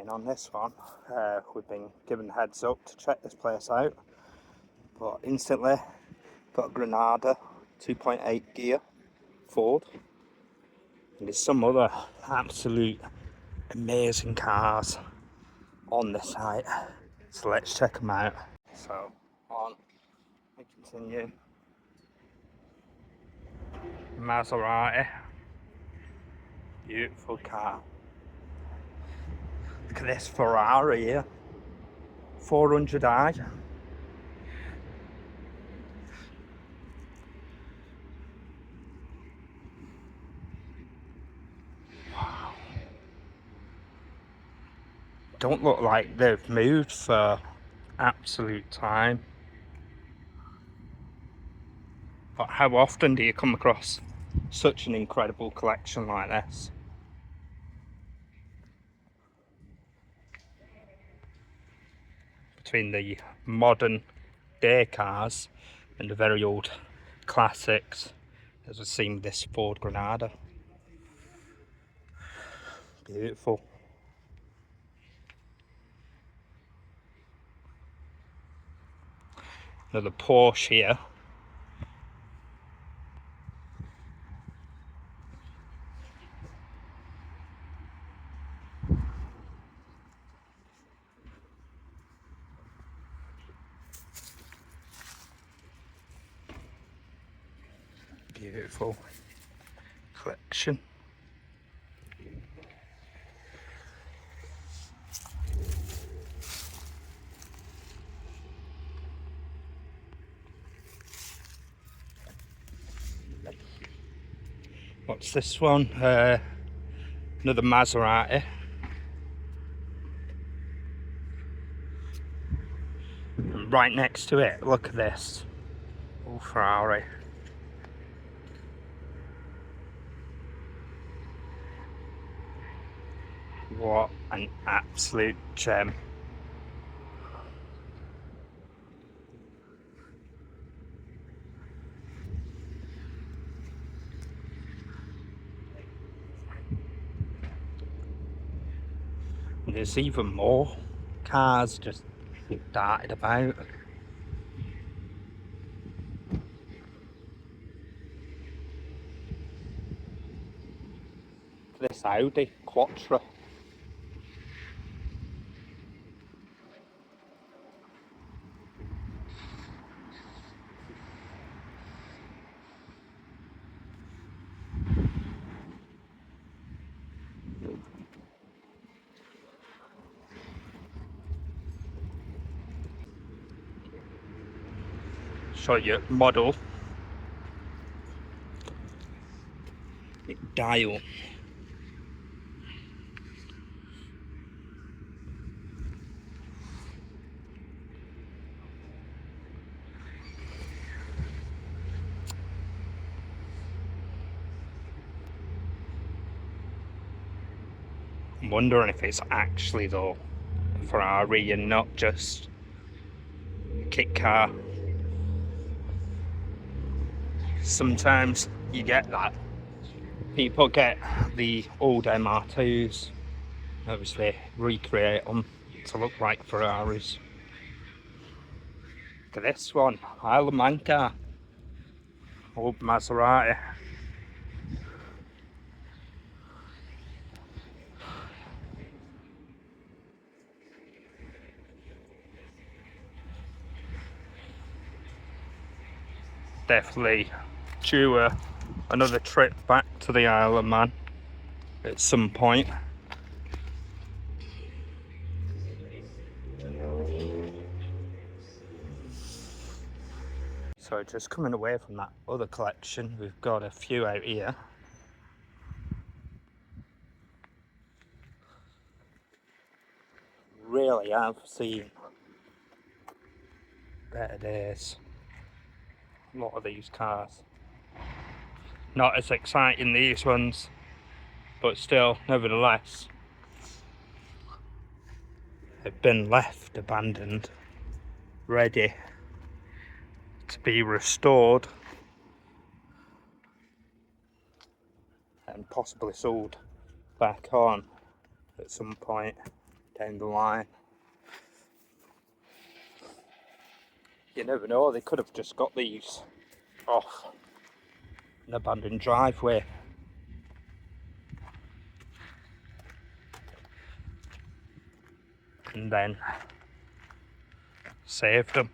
saying on this one, we've been given the heads up to check this place out, but instantly got a Granada 2.8 gear Ford, and there's some other absolute amazing cars on this site, so let's check them out. So on we continue. Maserati, beautiful car. Look at this Ferrari here, 400i. Wow. Don't look like they've moved for absolute time. But how often do you come across such an incredible collection like this? Between the modern day cars and the very old classics, as we've seen with this Ford Granada. Beautiful. Another Porsche here. Beautiful collection. What's this one? Another Maserati. And right next to it, look at this. Oh, Ferrari. What an absolute gem. And there's even more cars just darted about. This Audi Quattro. Show you model. Dial. I'm wondering if it's actually though Ferrari and not just a kit car. Sometimes you get that. People get the old MR2s, obviously recreate them to look like Ferraris. Look at this one, Isle of Man car, old Maserati. Definitely due another trip back to the Isle of Man at some point. So just coming away from that other collection, we've got a few out here. Really have seen better days. A lot of these cars. Not as exciting these ones, but still, nevertheless, they've been left abandoned, ready to be restored and possibly sold back on at some point down the line. You never know, they could have just got these off an abandoned driveway. And then saved them.